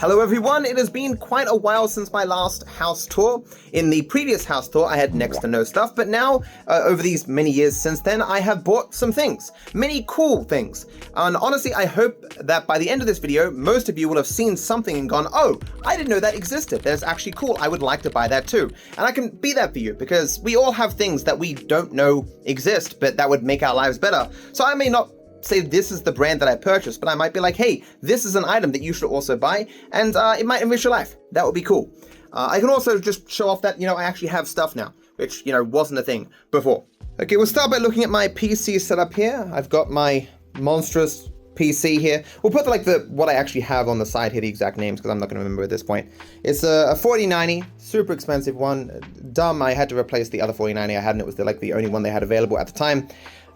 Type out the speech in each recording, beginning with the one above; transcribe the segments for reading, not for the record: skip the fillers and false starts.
Hello everyone, it has been quite a while since my last house tour. In the previous house tour I had next to no stuff, but now, over these many years since then, I have bought some things. Many cool things. And honestly, I hope that by the end of this video, most of you will have seen something and gone, oh, I didn't know that existed. That's actually cool. I would like to buy that too. And I can be that for you because we all have things that we don't know exist, but that would make our lives better. So I may not say this is the brand that I purchased, but I might be like, hey, this is an item that you should also buy, and it might enrich your life. That would be cool. I can also just show off that, I actually have stuff now, which, wasn't a thing before. Okay, we'll start by looking at my PC setup here. I've got my monstrous PC here. We'll put what I actually have on the side here, the exact names, because I'm not going to remember at this point. It's a 4090, super expensive one. Dumb, I had to replace the other 4090 I had, and it was the only one they had available at the time.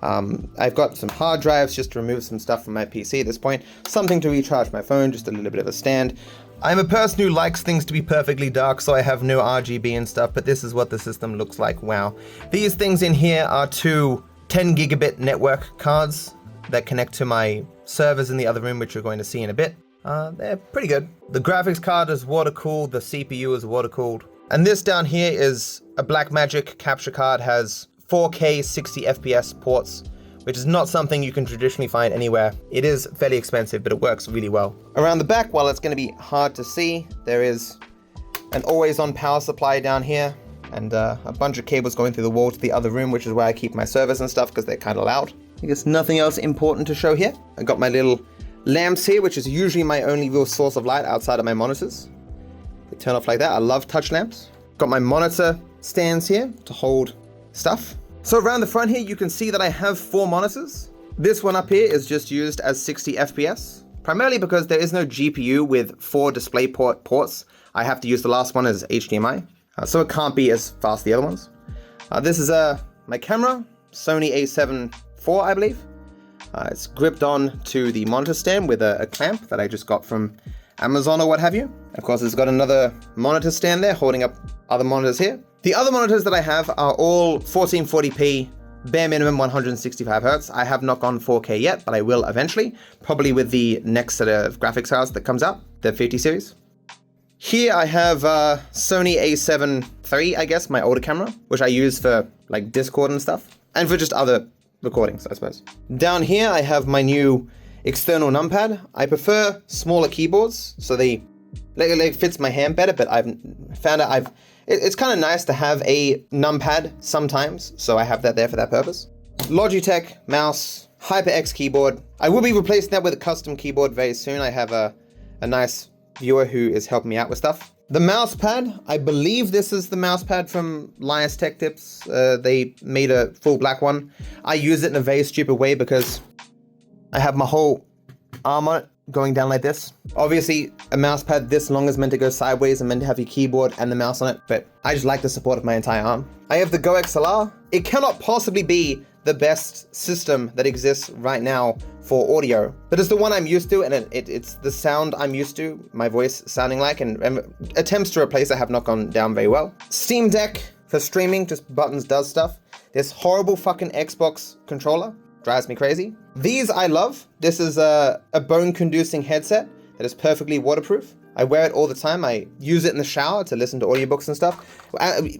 I've got some hard drives just to remove some stuff from my PC at this point, something to recharge my phone, just a little bit of a stand. I'm a person who likes things to be perfectly dark, so I have no RGB and stuff, but this is what the system looks like. Wow. These things in here are two 10 gigabit network cards that connect to my servers in the other room, which you're going to see in a bit. They're pretty good. The graphics card is water cooled, the CPU is water cooled. And this down here is a Blackmagic capture card, has 4K 60 FPS ports, which is not something you can traditionally find anywhere. It is fairly expensive, but it works really well. Around the back, while it's going to be hard to see, there is an always-on power supply down here, and a bunch of cables going through the wall to the other room, which is where I keep my servers and stuff, because they're kind of loud. I guess nothing else important to show here. I got my little lamps here, which is usually my only real source of light outside of my monitors. They turn off like that. I love touch lamps. Got my monitor stands here to hold stuff. So around the front here, you can see that I have 4 monitors. This one up here is just used as 60 FPS, primarily because there is no GPU with 4 display ports. I have to use the last one as HDMI, so it can't be as fast as the other ones. This is my camera, Sony a7 IV, I believe. It's gripped on to the monitor stand with a clamp that I just got from Amazon or what have you. Of course, it's got another monitor stand there holding up other monitors here. The other monitors that I have are all 1440p, bare minimum 165 Hz. I have not gone 4K yet, but I will eventually, probably with the next set of graphics cards that comes out, the 50 series. Here I have Sony a7 III, I guess, my older camera, which I use for Discord and stuff, and for just other recordings, I suppose. Down here I have my new external numpad. I prefer smaller keyboards, so they fits my hand better, but I've found out it's kind of nice to have a numpad sometimes, so I have that there for that purpose. Logitech mouse, HyperX keyboard. I will be replacing that with a custom keyboard very soon. I have a nice viewer who is helping me out with stuff. The mouse pad, I believe this is the mouse pad from Linus Tech Tips. They made a full black one. I use it in a very stupid way because I have my whole arm on it going down like this. Obviously, a mouse pad this long is meant to go sideways and meant to have your keyboard and the mouse on it, but I just like the support of my entire arm. I have the Go XLR. It cannot possibly be the best system that exists right now for audio, but it's the one I'm used to, and it's the sound I'm used to, my voice sounding like, and attempts to replace it have not gone down very well. Steam Deck for streaming, just buttons does stuff. This horrible fucking Xbox controller drives me crazy. These I love. This is a bone-conducing headset that is perfectly waterproof. I wear it all the time. I use it in the shower to listen to audiobooks and stuff.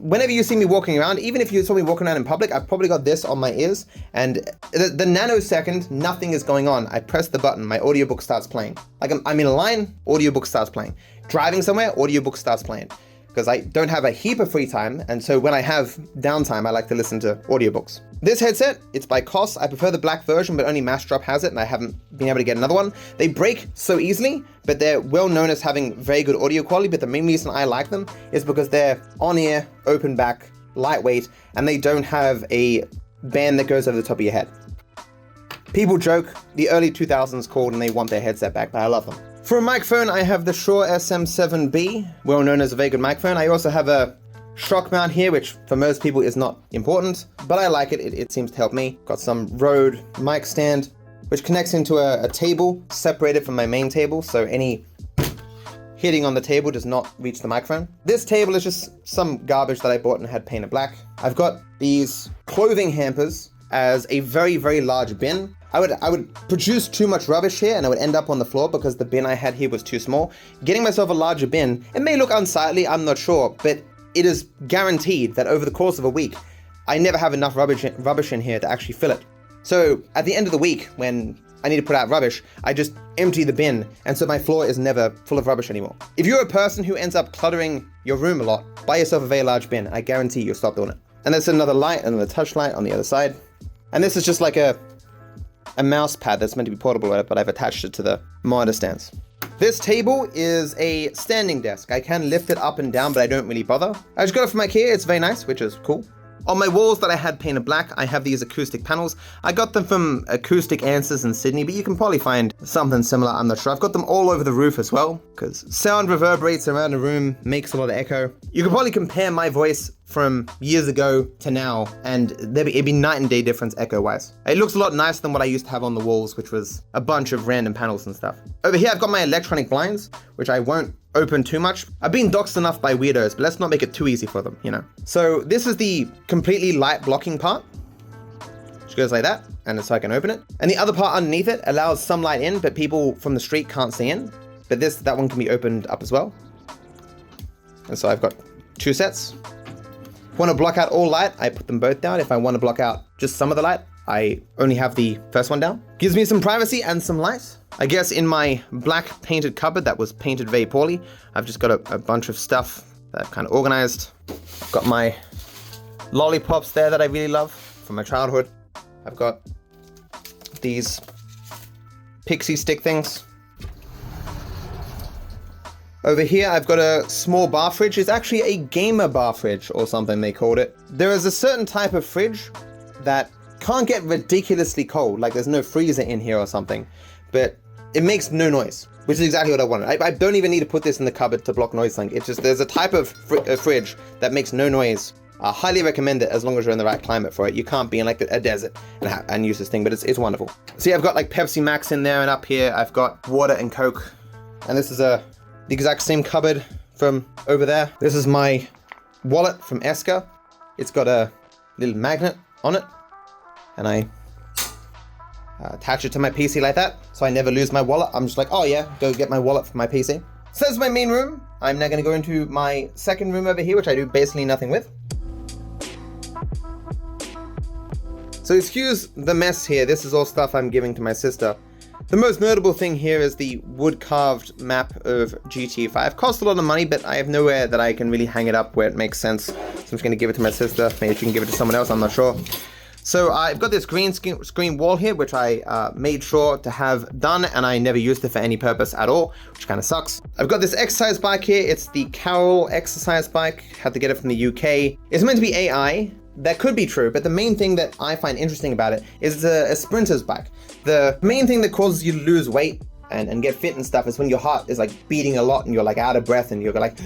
Whenever you see me walking around, even if you saw me walking around in public, I've probably got this on my ears, and the nanosecond nothing is going on, I press the button, my audiobook starts playing. I'm in a line, audiobook starts playing. Driving somewhere, audiobook starts playing. Because I don't have a heap of free time, and so when I have downtime, I like to listen to audiobooks. This headset, it's by Koss. I prefer the black version, but only Massdrop has it, and I haven't been able to get another one. They break so easily, but they're well known as having very good audio quality, but the main reason I like them is because they're on-ear, open back, lightweight, and they don't have a band that goes over the top of your head. People joke, the early 2000s called and they want their headset back, but I love them. For a microphone, I have the Shure SM7B, well known as a very good microphone. I also have a shock mount here, which for most people is not important, but I like it. It seems to help me. Got some Rode mic stand, which connects into a table separated from my main table, so any hitting on the table does not reach the microphone. This table is just some garbage that I bought and had painted black. I've got these clothing hampers as a very, very large bin. I would produce too much rubbish here and I would end up on the floor because the bin I had here was too small. Getting myself a larger bin, it may look unsightly, I'm not sure, but it is guaranteed that over the course of a week, I never have enough rubbish in here to actually fill it. So at the end of the week, when I need to put out rubbish, I just empty the bin, and so my floor is never full of rubbish anymore. If you're a person who ends up cluttering your room a lot, buy yourself a very large bin. I guarantee you'll stop doing it. And there's another light, another touch light on the other side. And this is just like a mouse pad that's meant to be portable, but I've attached it to the monitor stands. This table is a standing desk. I can lift it up and down, but I don't really bother. I just got it from IKEA. It's very nice, which is cool. On my walls that I had painted black, I have these acoustic panels. I got them from Acoustic Answers in Sydney, but you can probably find something similar, I'm not sure. I've got them all over the roof as well, because sound reverberates around the room, makes a lot of echo. You can probably compare my voice from years ago to now, and it'd be night and day difference echo-wise. It looks a lot nicer than what I used to have on the walls, which was a bunch of random panels and stuff. Over here, I've got my electronic blinds, which I won't open too much. I've been doxed enough by weirdos, but let's not make it too easy for them, you know. So this is the completely light blocking part, which goes like that, and so I can open it. And the other part underneath it allows some light in, but people from the street can't see in. But that one can be opened up as well. And so I've got two sets. If I want to block out all light, I put them both down. If I want to block out just some of the light, I only have the first one down. Gives me some privacy and some light. I guess in my black painted cupboard that was painted very poorly, I've just got a bunch of stuff that I've kind of organized. Got my lollipops there that I really love from my childhood. I've got these pixie stick things. Over here, I've got a small bar fridge. It's actually a gamer bar fridge or something they called it. There is a certain type of fridge that can't get ridiculously cold, like there's no freezer in here or something, but it makes no noise, which is exactly what I wanted. I don't even need to put this in the cupboard to block noise. It's just, there's a type of fridge that makes no noise. I highly recommend it as long as you're in the right climate for it. You can't be in like a desert and use this thing, but it's wonderful. See, I've got like Pepsi Max in there, and up here I've got water and Coke. And this is the exact same cupboard from over there. This is my wallet from Eska. It's got a little magnet on it, and I attach it to my PC like that, so I never lose my wallet. I'm just like, oh yeah, go get my wallet from my PC. So that's my main room. I'm now gonna go into my second room over here, which I do basically nothing with. So excuse the mess here. This is all stuff I'm giving to my sister. The most notable thing here is the wood-carved map of GTA 5. Cost a lot of money, but I have nowhere that I can really hang it up where it makes sense. So I'm just gonna give it to my sister. Maybe she can give it to someone else, I'm not sure. So I've got this green screen wall here, which I made sure to have done, and I never used it for any purpose at all, which kind of sucks. I've got this exercise bike here. It's the Carol exercise bike. Had to get it from the UK. It's meant to be AI. That could be true, but the main thing that I find interesting about it is it's a sprinter's bike. The main thing that causes you to lose weight and get fit and stuff is when your heart is like beating a lot and you're like out of breath and you're like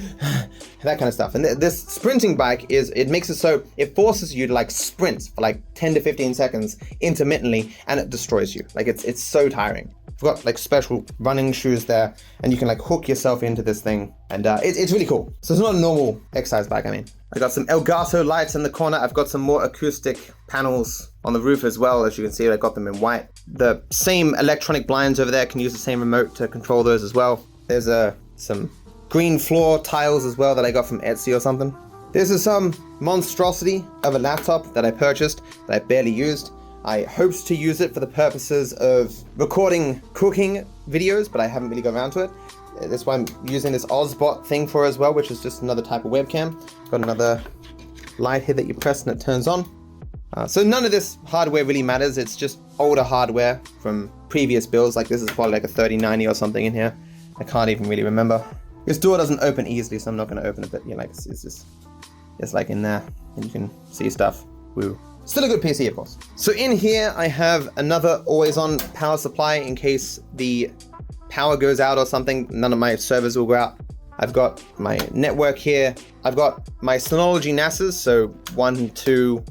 that kind of stuff. And this sprinting bike it makes it so it forces you to like sprint for like 10 to 15 seconds intermittently, and it destroys you. Like it's so tiring. I've got like special running shoes there, and you can like hook yourself into this thing, and it's really cool. So it's not a normal exercise bike, I mean. I got some Elgato lights in the corner. I've got some more acoustic panels on the roof as well. As you can see, I got them in white. The same electronic blinds over there, can use the same remote to control those as well. There's some green floor tiles as well that I got from Etsy or something. This is some monstrosity of a laptop that I purchased that I barely used. I hoped to use it for the purposes of recording cooking videos, but I haven't really got around to it. That's why I'm using this Ozbot thing for as well, which is just another type of webcam. Got another light here that you press and it turns on. So none of this hardware really matters. It's just older hardware from previous builds. Like this is probably like a 3090 or something in here. I can't even really remember. This door doesn't open easily, so I'm not going to open it. But yeah, like it's like in there, and you can see stuff. Woo. Still a good PC, of course. So in here, I have another always-on power supply in case the power goes out or something. None of my servers will go out. I've got my network here. I've got my Synology NASs, so 1, 2,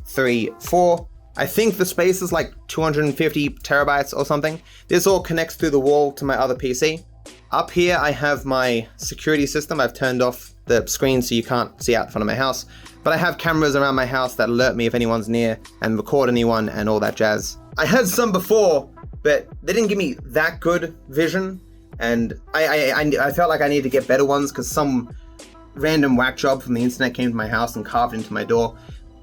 3, 4. I think the space is like 250 terabytes or something. This all connects through the wall to my other PC. Up here, I have my security system. I've turned off the screen so you can't see out in front of my house. But I have cameras around my house that alert me if anyone's near and record anyone and all that jazz. I had some before, but they didn't give me that good vision, and I felt like I needed to get better ones because some random whack job from the internet came to my house and carved into my door.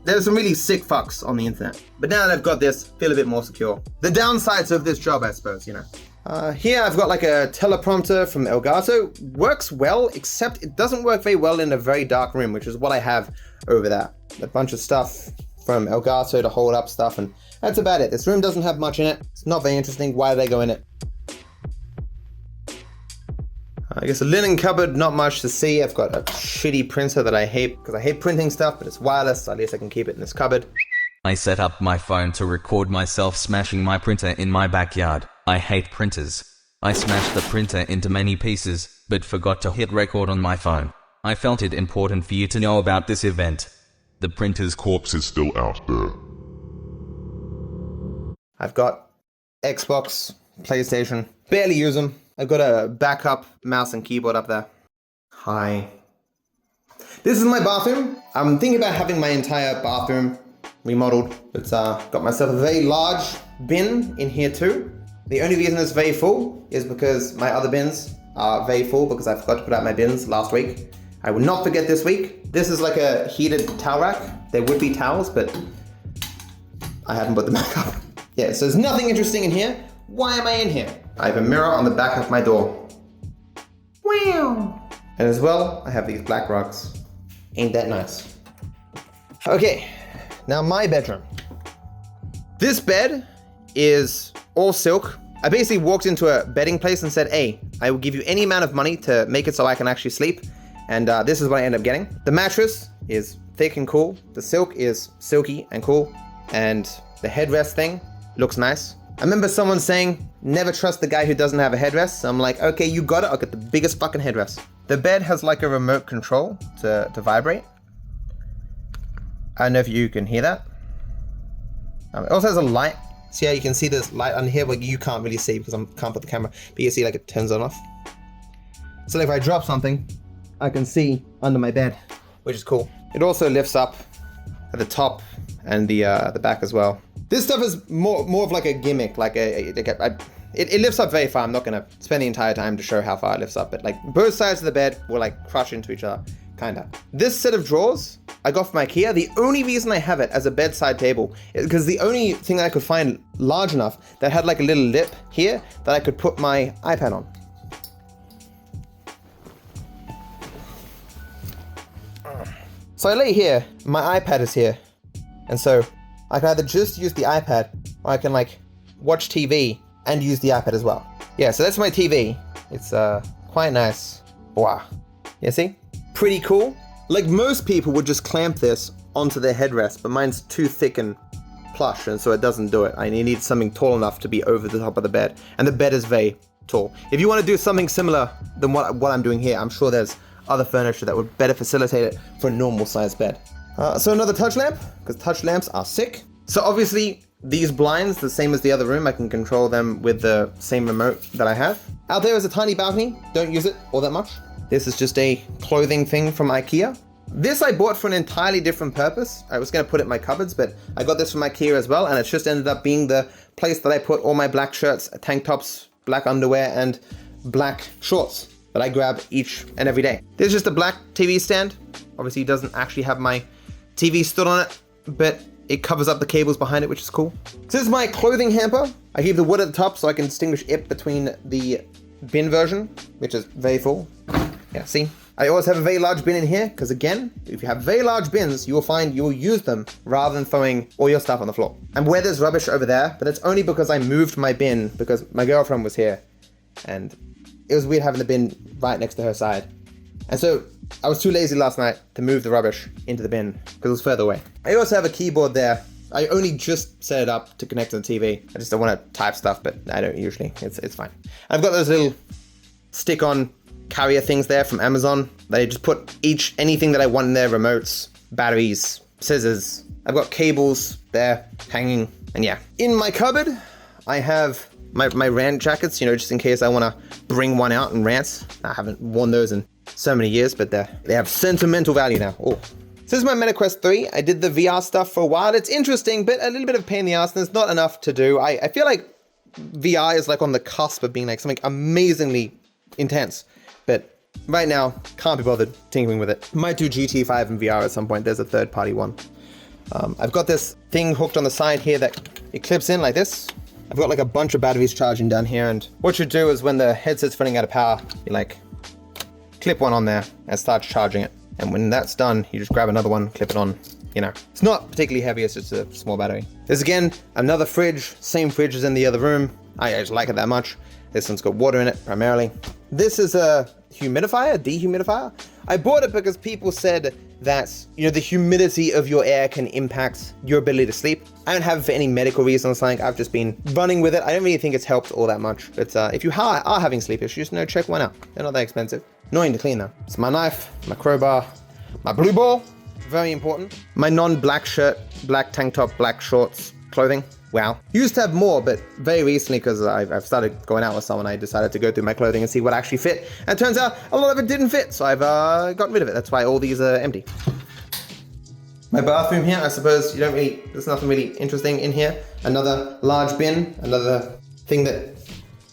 There's some really sick fucks on the internet. But now that I've got this, feel a bit more secure. The downsides of this job, I suppose, you know. Here I've got like a teleprompter from Elgato. Works well, except it doesn't work very well in a very dark room, which is what I have over there. A bunch of stuff from Elgato to hold up stuff, and that's about it. This room doesn't have much in it. It's not very interesting. Why did I go in it? I guess a linen cupboard, not much to see. I've got a shitty printer that I hate because I hate printing stuff, but it's wireless, so at least I can keep it in this cupboard. I set up my phone to record myself smashing my printer in my backyard. I hate printers. I smashed the printer into many pieces, but forgot to hit record on my phone. I felt it important for you to know about this event. The printer's corpse is still out there. I've got Xbox, PlayStation, barely use them. I've got a backup mouse and keyboard up there. Hi. This is my bathroom. I'm thinking about having my entire bathroom remodeled. It's got myself a very large bin in here too. The only reason it's very full is because my other bins are very full because I forgot to put out my bins last week. I will not forget this week. This is like a heated towel rack. There would be towels, but I haven't put them back up. Yeah, so there's nothing interesting in here. Why am I in here? I have a mirror on the back of my door. Wow. And as well, I have these black rugs. Ain't that nice? Okay, now my bedroom. This bed is all silk. I basically walked into a bedding place and said, hey, I will give you any amount of money to make it so I can actually sleep. And this is what I ended up getting. The mattress is thick and cool. The silk is silky and cool. And the headrest thing looks nice. I remember someone saying, never trust the guy who doesn't have a headrest. So I'm like, okay, you got it. I'll get the biggest fucking headrest. The bed has like a remote control to vibrate. I don't know if you can hear that. It also has a light. See how you can see this light on here, but you can't really see because I can't put the camera. But you see like it turns on off. So if I drop something, I can see under my bed, which is cool. It also lifts up at the top and the back as well. This stuff is more of like a gimmick, it lifts up very far. I'm not gonna spend the entire time to show how far it lifts up, but like both sides of the bed will like crush into each other, kinda. This set of drawers I got from IKEA. The only reason I have it as a bedside table is because the only thing I could find large enough that had like a little lip here that I could put my iPad on. So I lay here, my iPad is here, and so I can either just use the iPad, or I can like watch TV and use the iPad as well. Yeah, so that's my TV. It's quite nice. Wow. You see? Pretty cool. Like most people would just clamp this onto their headrest, but mine's too thick and plush, and so it doesn't do it. I need something tall enough to be over the top of the bed, and the bed is very tall. If you want to do something similar than what I'm doing here, I'm sure there's other furniture that would better facilitate it for a normal sized bed. So another touch lamp, because touch lamps are sick. So obviously these blinds, the same as the other room, I can control them with the same remote that I have. Out there is a tiny balcony, don't use it all that much. This is just a clothing thing from IKEA. This I bought for an entirely different purpose. I was gonna put it in my cupboards, but I got this from IKEA as well, and it's just ended up being the place that I put all my black shirts, tank tops, black underwear, and black shorts that I grab each and every day. This is just a black TV stand. Obviously it doesn't actually have my TV stood on it, but it covers up the cables behind it, which is cool. This is my clothing hamper. I keep the wood at the top so I can distinguish it between the bin version, which is very full. Yeah, see? I always have a very large bin in here, because again, if you have very large bins, you will find you will use them rather than throwing all your stuff on the floor. And where there's rubbish over there, but it's only because I moved my bin, because my girlfriend was here, and it was weird having the bin right next to her side. And so I was too lazy last night to move the rubbish into the bin because it was further away. I also have a keyboard there. I only just set it up to connect to the TV. I just don't want to type stuff, but I don't usually. It's fine. I've got those little stick-on carrier things there from Amazon that I just put anything that I want in there, remotes, batteries, scissors. I've got cables there hanging, and yeah. In my cupboard, I have my rant jackets, just in case I want to bring one out and rant. I haven't worn those in so many years, but they have sentimental value now. Oh, So this is my MetaQuest 3. I did the VR stuff for a while. It's interesting, but a little bit of a pain in the ass, and there's not enough to do. I feel like VR is like on the cusp of being like something amazingly intense, but right now, can't be bothered tinkering with it. Might do GT5 in VR at some point. There's a third-party one. I've got this thing hooked on the side here that it clips in like this. I've got like a bunch of batteries charging down here, and what you do is when the headset's running out of power, you like clip one on there and start charging it. And when that's done, you just grab another one, clip it on, you know. It's not particularly heavy, it's just a small battery. There's again, another fridge, same fridge as in the other room. I just like it that much. This one's got water in it, primarily. This is a humidifier, dehumidifier. I bought it because people said that, you know, the humidity of your air can impact your ability to sleep. I don't have it for any medical reasons, like I've just been running with it. I don't really think it's helped all that much. But if you are having sleep issues, no, check one out. They're not that expensive. Annoying to clean though. It's my knife, my crowbar, my blue ball, very important. My non-black shirt, black tank top, black shorts, clothing. Wow. Used to have more, but very recently, because I've started going out with someone, I decided to go through my clothing and see what actually fit. And it turns out a lot of it didn't fit, so I've gotten rid of it. That's why all these are empty. My bathroom here, I suppose there's nothing really interesting in here. Another large bin, another thing that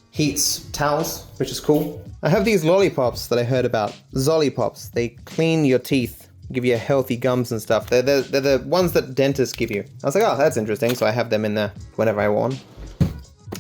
heats towels, which is cool. I have these lollipops that I heard about. Zollipops. They clean your teeth, give you healthy gums and stuff. They're the ones that dentists give you. I was like, oh, that's interesting. So I have them in there whenever I want.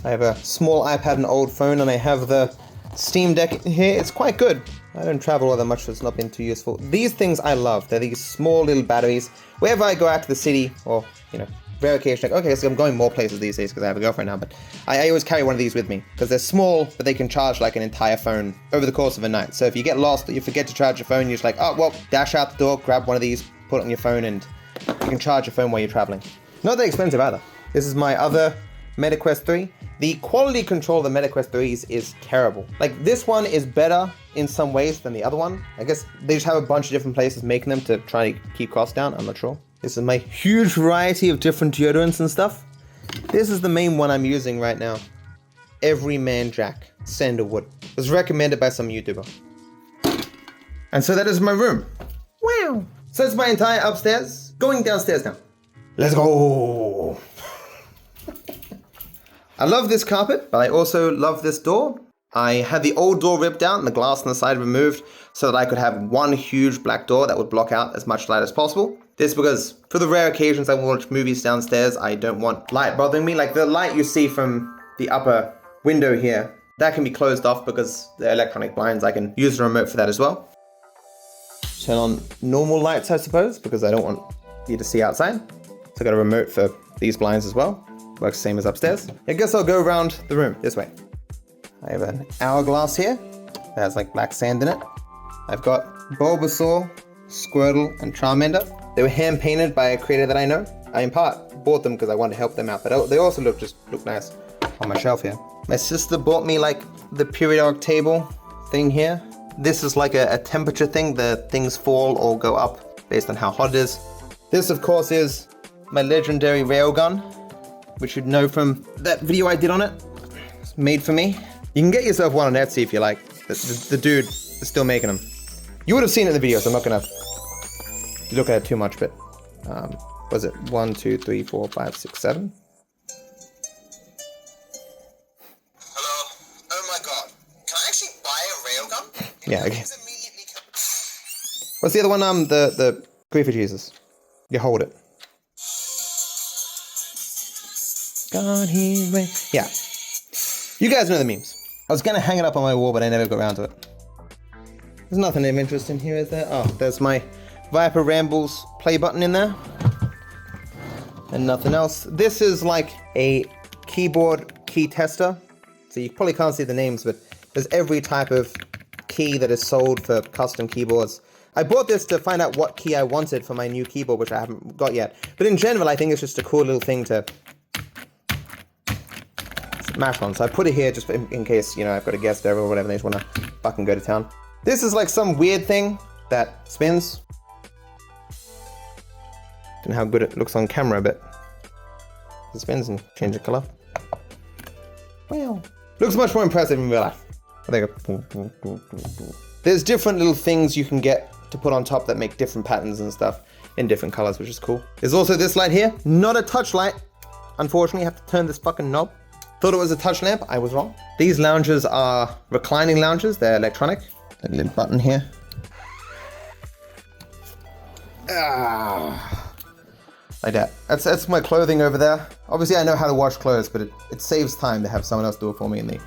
I have a small iPad and old phone, and I have the Steam Deck here. It's quite good. I don't travel all that much, so it's not been too useful. These things I love. They're these small little batteries. Wherever I go out to the city, or, you know, rare occasion, like, okay, so I'm going more places these days because I have a girlfriend now, but I always carry one of these with me because they're small, but they can charge like an entire phone over the course of a night. So if you get lost or you forget to charge your phone, you're just like, oh, well, dash out the door, grab one of these, put it on your phone, and you can charge your phone while you're traveling. Not that expensive either. This is my other MetaQuest 3. The quality control of the MetaQuest 3s is terrible. Like, this one is better in some ways than the other one. I guess they just have a bunch of different places making them to try to keep costs down. I'm not sure. This is my huge variety of different deodorants and stuff. This is the main one I'm using right now. Everyman Jack, sandalwood. It was recommended by some YouTuber. And so that is my room. Wow. So that's my entire upstairs. Going downstairs now. Let's go. I love this carpet, but I also love this door. I had the old door ripped out and the glass on the side removed so that I could have one huge black door that would block out as much light as possible. This is because for the rare occasions I watch movies downstairs, I don't want light bothering me. Like the light you see from the upper window here, that can be closed off because the electronic blinds, I can use the remote for that as well. Turn on normal lights, I suppose, because I don't want you to see outside. So I got a remote for these blinds as well. Works same as upstairs. I guess I'll go around the room this way. I have an hourglass here that has like black sand in it. I've got Bulbasaur, Squirtle, and Charmander. They were hand painted by a creator that I know. I in part bought them because I wanted to help them out, but they also look nice on my shelf here. My sister bought me like the periodic table thing here. This is like a temperature thing. The things fall or go up based on how hot it is. This of course is my legendary railgun, which you'd know from that video I did on it. It's made for me. You can get yourself one on Etsy if you like. The dude is still making them. You would have seen it in the video, so I'm not gonna look at it too much, but was it 1, 2, 3, 4, 5, 6, 7? Hello? Oh my god. Can I actually buy a railgun? Yeah, okay. What's the other one? The Grief of Jesus. You hold it. God, yeah. You guys know the memes. I was gonna hang it up on my wall, but I never got around to it. There's nothing of interest in here, is there? Oh, there's my Viper Rambles play button in there. And nothing else. This is like a keyboard key tester. So you probably can't see the names, but there's every type of key that is sold for custom keyboards. I bought this to find out what key I wanted for my new keyboard, which I haven't got yet. But in general, I think it's just a cool little thing to smash on. So I put it here just in case, you know, I've got a guest over or whatever, they just want to fucking go to town. This is like some weird thing that spins. Don't know how good it looks on camera, but it spins and changes the color. Wow. Looks much more impressive in real life. I think there's different little things you can get to put on top that make different patterns and stuff in different colors, which is cool. There's also this light here, not a touch light. Unfortunately, I have to turn this fucking knob. Thought it was a touch lamp, I was wrong. These lounges are reclining lounges, they're electronic. A little button here. Like that. That's my clothing over there. Obviously I know how to wash clothes, but it saves time to have someone else do it for me, and they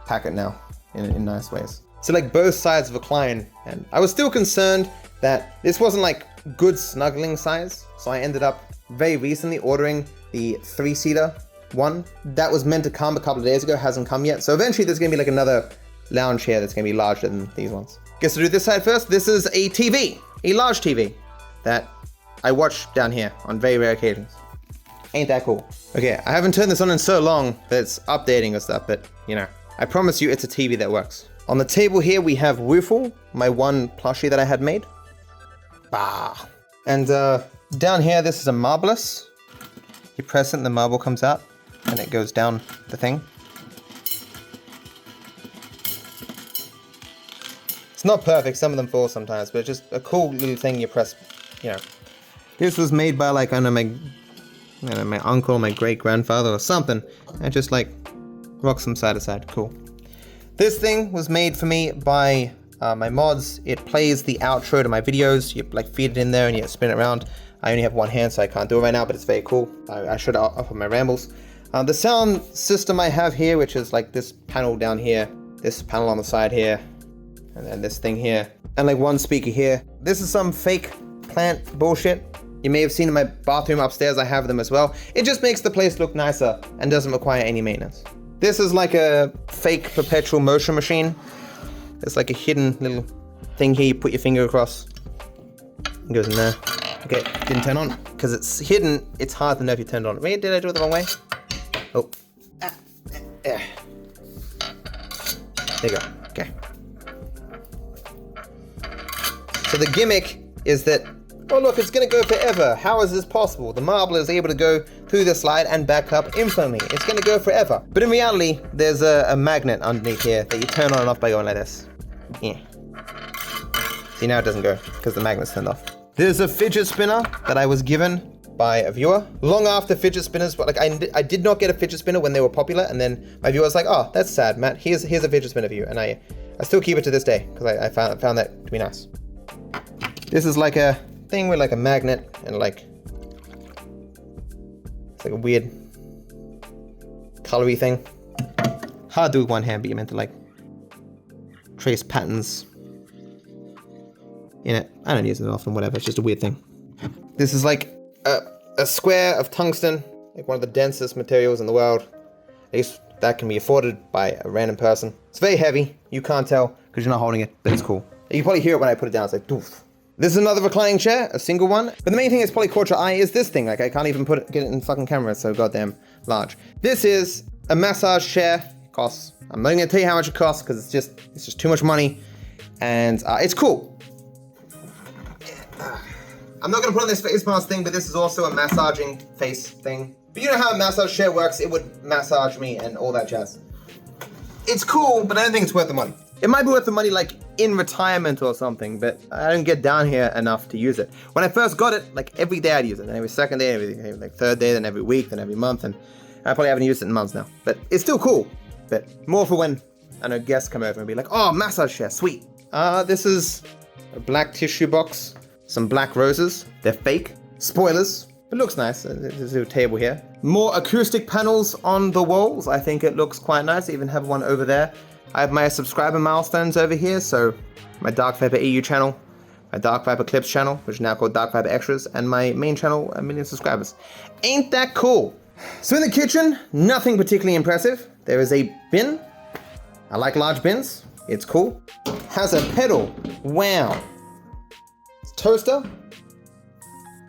pack it now in nice ways. So like both sides recline, and I was still concerned that this wasn't like good snuggling size, so I ended up very recently ordering the 3-seater one. That was meant to come a couple of days ago, hasn't come yet, so eventually there's gonna be like another lounge here that's gonna be larger than these ones. Guess to do this side first. This is a TV, a large TV that I watch down here on very rare occasions. Ain't that cool? Okay, I haven't turned this on in so long that it's updating and stuff, but you know, I promise you it's a TV that works. On the table here we have Woofle, my one plushie that I had made. Bah. And down here this is a marvelous. You press it and the marble comes out and it goes down the thing. It's not perfect, some of them fall sometimes, but it's just a cool little thing you press, you know. This was made by like, I don't know, my uncle, my great-grandfather or something. And just like rocks them side to side, cool. This thing was made for me by my mods. It plays the outro to my videos. You like feed it in there and you spin it around. I only have one hand, so I can't do it right now, but it's very cool. I showed it off of my rambles. The sound system I have here, which is like this panel down here, this panel on the side here, and then this thing here, and like one speaker here. This is some fake plant bullshit. You may have seen in my bathroom upstairs, I have them as well. It just makes the place look nicer and doesn't require any maintenance. This is like a fake perpetual motion machine. It's like a hidden little thing here, you put your finger across. It goes in there. Okay, didn't turn on. Because it's hidden, it's hard to know if you turned on. Wait, did I do it the wrong way? Oh. There you go, okay. So the gimmick is that, oh look, it's gonna go forever. How is this possible? The marble is able to go through the slide and back up infinitely. It's gonna go forever. But in reality, there's a magnet underneath here that you turn on and off by going like this. Yeah. See, now it doesn't go because the magnet's turned off. There's a fidget spinner that I was given by a viewer. Long after fidget spinners, but like I did not get a fidget spinner when they were popular, and then my viewer was like, oh, that's sad, Matt. Here's a fidget spinner for you. And I still keep it to this day because I found that to be nice. This is like a thing with like a magnet and like, it's like a weird colory thing. Hard to do with one hand, but you're meant to like trace patterns in it. I don't use it often, whatever, it's just a weird thing. This is like a square of tungsten, like one of the densest materials in the world. At least that can be afforded by a random person. It's very heavy, you can't tell because you're not holding it, but it's cool. You can probably hear it when I put it down, it's like doof. This is another reclining chair, a single one. But the main thing that's probably caught your eye is this thing. Like I can't even get it in fucking camera, it's so goddamn large. This is a massage chair. It costs, I'm not gonna tell you how much it costs because it's just too much money. And it's cool. I'm not gonna put on this face mask thing, but this is also a massaging face thing. But you know how a massage chair works, it would massage me and all that jazz. It's cool, but I don't think it's worth the money. It might be worth the money like in retirement or something, but I don't get down here enough to use it. When I first got it, like every day I'd use it, then every second day, every like third day, then every week, then every month, and I probably haven't used it in months now. But it's still cool, but more for when, I know, guests come over and be like, oh, massage chair, sweet. This is a black tissue box, some black roses. They're fake. Spoilers. It looks nice. There's a table here. More acoustic panels on the walls. I think it looks quite nice. I even have one over there. I have my subscriber milestones over here. So my DarkViperAU channel, my Dark Viper Clips channel, which is now called Dark Viper Extras, and my main channel, 1 million subscribers. Ain't that cool? So in the kitchen, nothing particularly impressive. There is a bin. I like large bins. It's cool. Has a pedal. Wow. Toaster.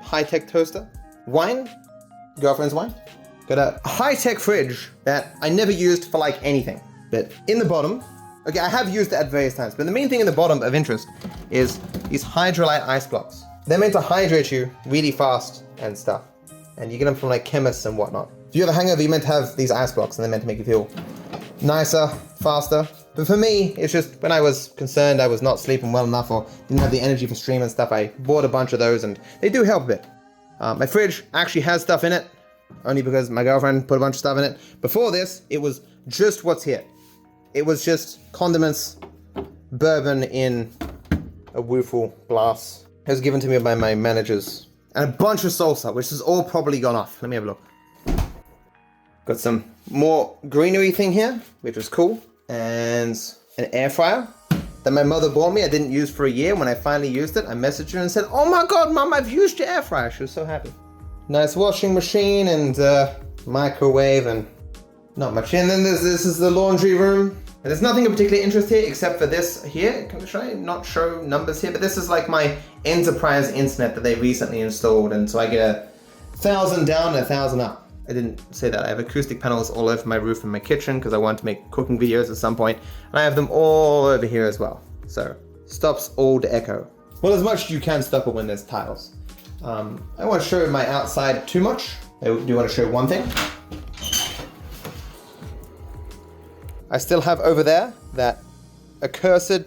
High-tech toaster. Wine. Girlfriend's wine. Got a high-tech fridge that I never used for like anything. But in the bottom, okay, I have used it at various times, but the main thing in the bottom of interest is these hydrolyte ice blocks. They're meant to hydrate you really fast and stuff. And you get them from like chemists and whatnot. If you have a hangover, you're meant to have these ice blocks and they're meant to make you feel nicer, faster. But for me, it's just when I was concerned I was not sleeping well enough or didn't have the energy for stream and stuff, I bought a bunch of those and they do help a bit. My fridge actually has stuff in it, only because my girlfriend put a bunch of stuff in it. Before this, it was just what's here. It was just condiments, bourbon in a woofle glass. It was given to me by my managers. And a bunch of salsa, which has all probably gone off. Let me have a look. Got some more greenery thing here, which was cool. And an air fryer that my mother bought me. I didn't use for a year. When I finally used it, I messaged her and said, "Oh my God, Mom, I've used your air fryer." She was so happy. Nice washing machine and microwave and not much. And then this is the laundry room. And there's nothing of particular interest here except for this here. Should I not show numbers here? But this is like my enterprise internet that they recently installed. And so I get 1,000 down and 1,000 up. I didn't say that. I have acoustic panels all over my roof in my kitchen because I want to make cooking videos at some point. And I have them all over here as well. So stops all the echo. Well, as much as you can stop it when there's tiles. I don't want to show my outside too much. I do want to show one thing. I still have over there that accursed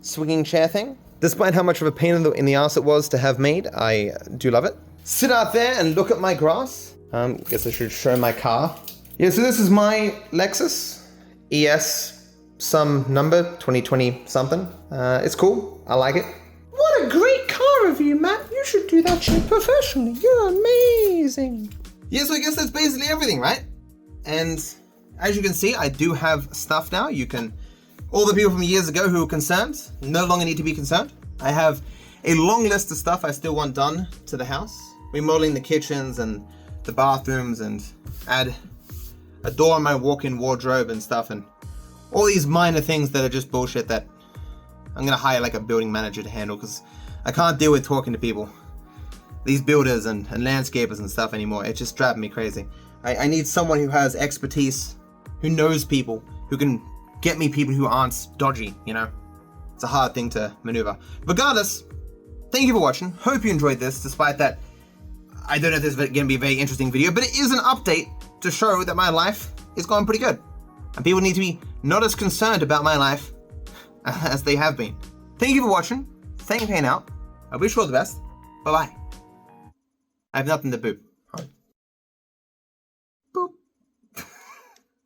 swinging chair thing. Despite how much of a pain in the ass it was to have made, I do love it. Sit out there and look at my grass. Guess I should show my car. Yeah, so this is my Lexus ES some number, 2020 something. It's cool. I like it. What a great car review, Matt. You should do that shit professionally. You're amazing. Yeah, so I guess that's basically everything, right? And as you can see, I do have stuff now. All the people from years ago who were concerned no longer need to be concerned. I have a long list of stuff I still want done to the house. Remodeling the kitchens and the bathrooms and add a door on my walk-in wardrobe and stuff, and all these minor things that are just bullshit that I'm gonna hire like a building manager to handle because I can't deal with talking to people, these builders and landscapers and stuff anymore. It's just driving me crazy. I need someone who has expertise, who knows people, who can get me people who aren't dodgy, you know? It's a hard thing to maneuver. Regardless, thank you for watching. Hope you enjoyed this, despite that I don't know if this is going to be a very interesting video, but it is an update to show that my life is going pretty good. And people need to be not as concerned about my life as they have been. Thank you for watching. Thank you for hanging out. I wish you all the best. Bye-bye. I have nothing to boot.